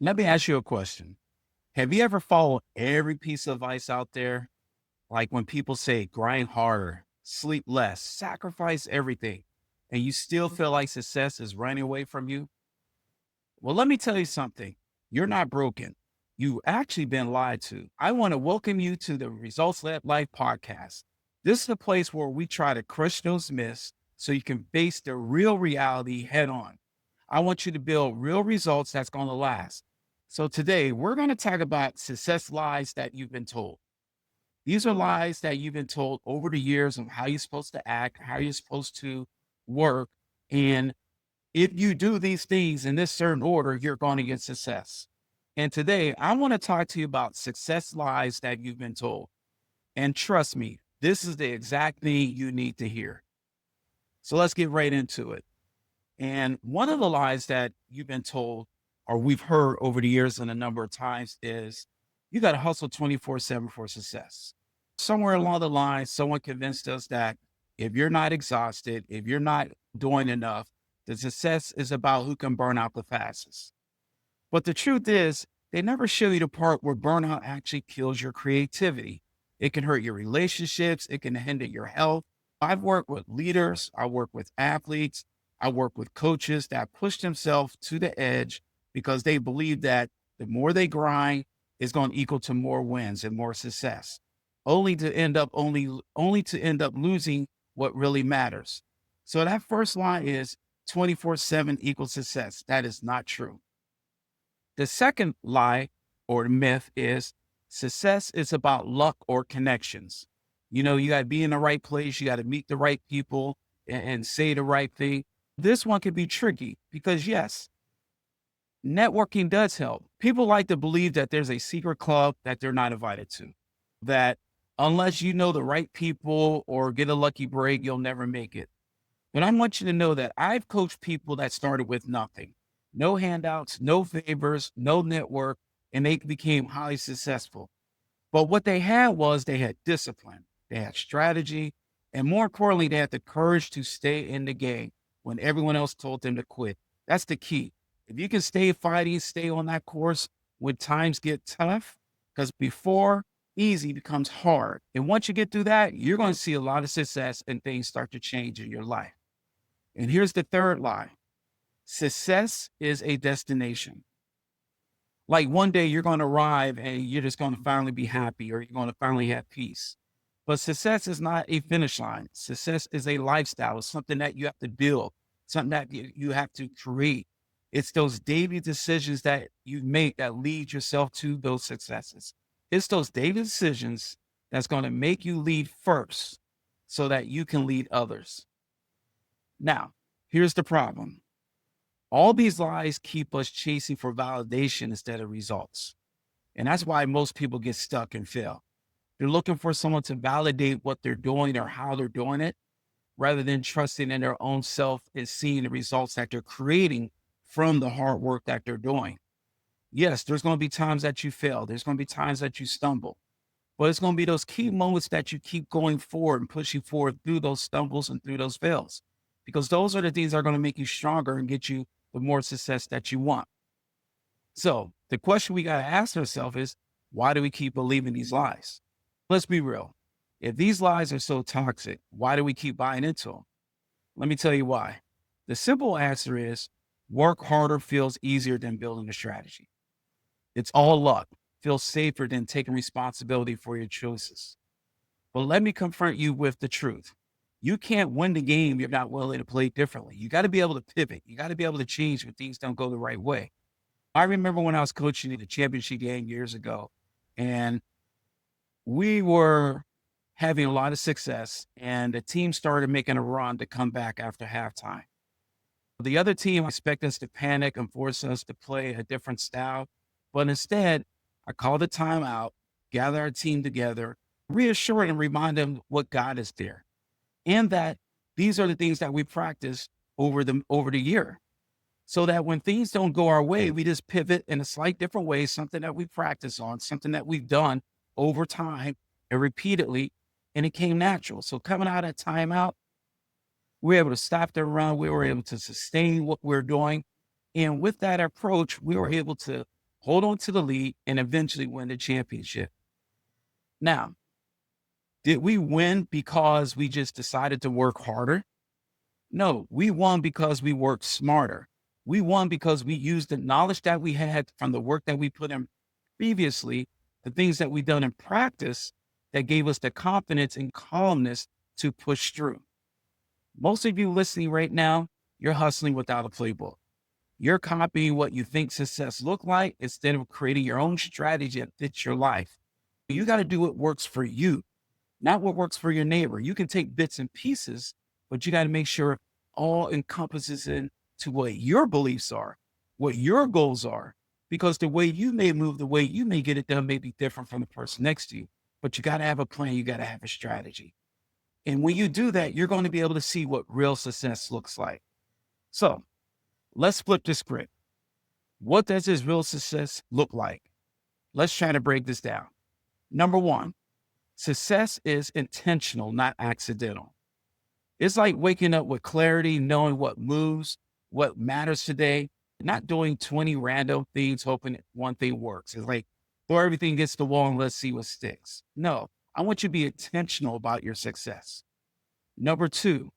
Let me ask you a question. Have you ever followed every piece of advice out there? Like when people say grind harder, sleep less, sacrifice everything, and you still feel like success is running away from you? Well, let me tell you something. You're not broken. You've actually been lied to. I want to welcome you to the Results Led Life podcast. This is a place where we try to crush those myths so you can face the real reality head on. I want you to build real results that's going to last. So today we're going to talk about success lies that you've been told. These are lies that you've been told over the years of how you're supposed to act, how you're supposed to work, and if you do these things in this certain order, you're going to get success. And today, I want to talk to you about success lies that you've been told. And trust me, this is the exact thing you need to hear. So let's get right into it. And one of the lies that you've been told, or we've heard over the years and a number of times, is you got to hustle 24/7 for success. Somewhere along the line, someone convinced us that if you're not exhausted, if you're not doing enough, the success is about who can burn out the fastest. But the truth is, they never show you the part where burnout actually kills your creativity. It can hurt your relationships, it can hinder your health. I've worked with leaders, I work with athletes, I work with coaches that push themselves to the edge because they believe that the more they grind is going to equal to more wins and more success, only to end up losing what really matters. So that first line is 24/7 equals success. That is not true. The second lie or myth is success is about luck or connections. You got to be in the right place, you got to meet the right people and say the right thing. This one can be tricky because, yes, networking does help. People like to believe that there's a secret club that they're not invited to, that unless you know the right people or get a lucky break, you'll never make it. But I want you to know that I've coached people that started with nothing, no handouts, no favors, no network, and they became highly successful. But what they had was they had discipline, they had strategy, and more importantly, they had the courage to stay in the game when everyone else told them to quit. That's the key. If you can stay fighting, stay on that course when times get tough, because before easy becomes hard. And once you get through that, you're going to see a lot of success and things start to change in your life. And here's the third lie. Success is a destination. Like one day you're going to arrive and you're just going to finally be happy or you're going to finally have peace. But success is not a finish line. Success is a lifestyle. It's something that you have to build, something that you have to create. It's those daily decisions that you make that lead yourself to those successes. It's those daily decisions that's going to make you lead first so that you can lead others. Now, here's the problem. All these lies keep us chasing for validation instead of results. And that's why most people get stuck and fail. They're looking for someone to validate what they're doing or how they're doing it, rather than trusting in their own self and seeing the results that they're creating from the hard work that they're doing. Yes, there's going to be times that you fail. There's going to be times that you stumble, but it's going to be those key moments that you keep going forward and pushing forward through those stumbles and through those fails, because those are the things that are going to make you stronger and get you the more success that you want. So the question we got to ask ourselves is, why do we keep believing these lies? Let's be real. If these lies are so toxic, why do we keep buying into them? Let me tell you why. The simple answer is work harder feels easier than building a strategy. It's all luck. Feels safer than taking responsibility for your choices. But let me confront you with the truth. You can't win the game if you're not willing to play differently. You got to be able to pivot. You got to be able to change when things don't go the right way. I remember when I was coaching in the championship game years ago, and we were having a lot of success, and the team started making a run to come back after halftime. The other team expected us to panic and force us to play a different style. But instead, I called a timeout, gather our team together, reassure and remind them what God is there, and that these are the things that we practice over the year. So that when things don't go our way, we just pivot in a slight different way, something that we practice on, something that we've done over time and repeatedly, and it came natural. So coming out of timeout, we were able to stop the run. We were able to sustain what we're doing. And with that approach, we were able to hold on to the lead, and eventually win the championship. Now, did we win because we just decided to work harder? No, we won because we worked smarter. We won because we used the knowledge that we had from the work that we put in previously, the things that we done in practice that gave us the confidence and calmness to push through. Most of you listening right now, you're hustling without a playbook. You're copying what you think success look like instead of creating your own strategy that fits your life. You got to do what works for you, not what works for your neighbor. You can take bits and pieces, but you got to make sure all encompasses into what your beliefs are, what your goals are, because the way you may move, the way you may get it done may be different from the person next to you. But you got to have a plan. You got to have a strategy. And when you do that, you're going to be able to see what real success looks like. So let's flip the script. What does this real success look like? Let's try to break this down. Number one, success is intentional, not accidental. It's like waking up with clarity, knowing what moves, what matters today, not doing 20 random things, hoping that one thing works. It's like throw everything against the wall and let's see what sticks. No, I want you to be intentional about your success. Number two,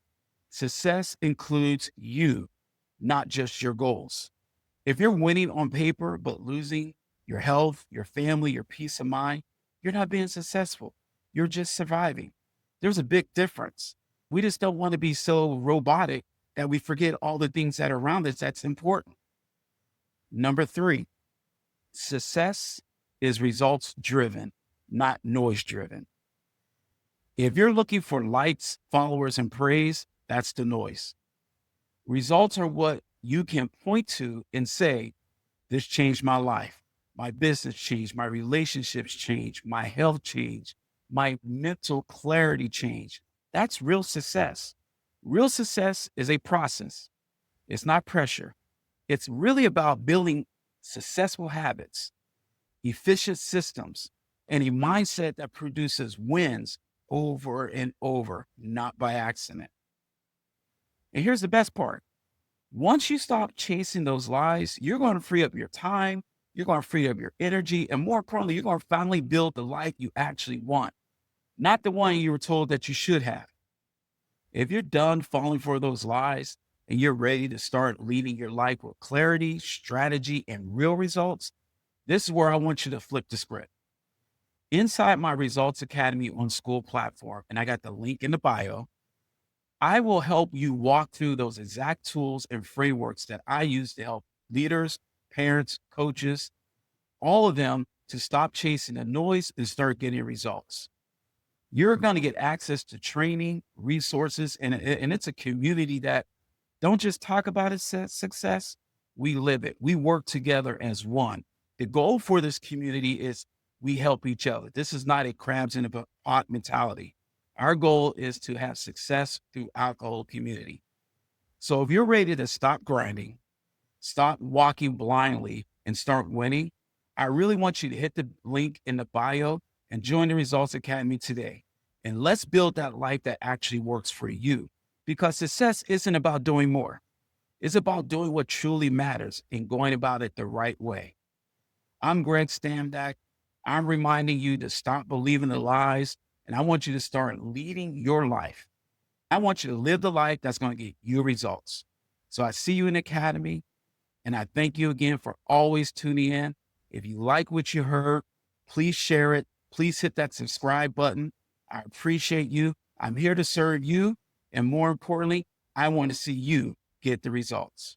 success includes you, not just your goals. If you're winning on paper, but losing your health, your family, your peace of mind, you're not being successful. You're just surviving. There's a big difference. We just don't want to be so robotic that we forget all the things that are around us that's important. Number three, success is results driven, not noise driven. If you're looking for likes, followers, and praise, that's the noise. Results are what you can point to and say, this changed my life. My business changed. My relationships changed. My health changed. My mental clarity changed. That's real success. Real success is a process. It's not pressure. It's really about building successful habits, efficient systems, and a mindset that produces wins over and over, not by accident. And here's the best part. Once you stop chasing those lies, you're going to free up your time, you're going to free up your energy, and more importantly, you're going to finally build the life you actually want, not the one you were told that you should have. If you're done falling for those lies and you're ready to start leading your life with clarity, strategy, and real results, this is where I want you to flip the script. Inside my Results Academy on School platform, and I got the link in the bio, I will help you walk through those exact tools and frameworks that I use to help leaders, parents, coaches, all of them to stop chasing the noise and start getting results. You're going to get access to training, resources, and it's a community that don't just talk about its success, we live it. We work together as one. The goal for this community is we help each other. This is not a crabs in a pot mentality. Our goal is to have success throughout the whole community. So if you're ready to stop grinding, stop walking blindly, and start winning, I really want you to hit the link in the bio and join the Results Academy today. And let's build that life that actually works for you. Because success isn't about doing more. It's about doing what truly matters and going about it the right way. I'm Greg Stanback. I'm reminding you to stop believing the lies, and I want you to start leading your life. I want you to live the life that's going to get you results. So I see you in the Academy, and I thank you again for always tuning in. If you like what you heard, please share it. Please hit that subscribe button. I appreciate you. I'm here to serve you. And more importantly, I want to see you get the results.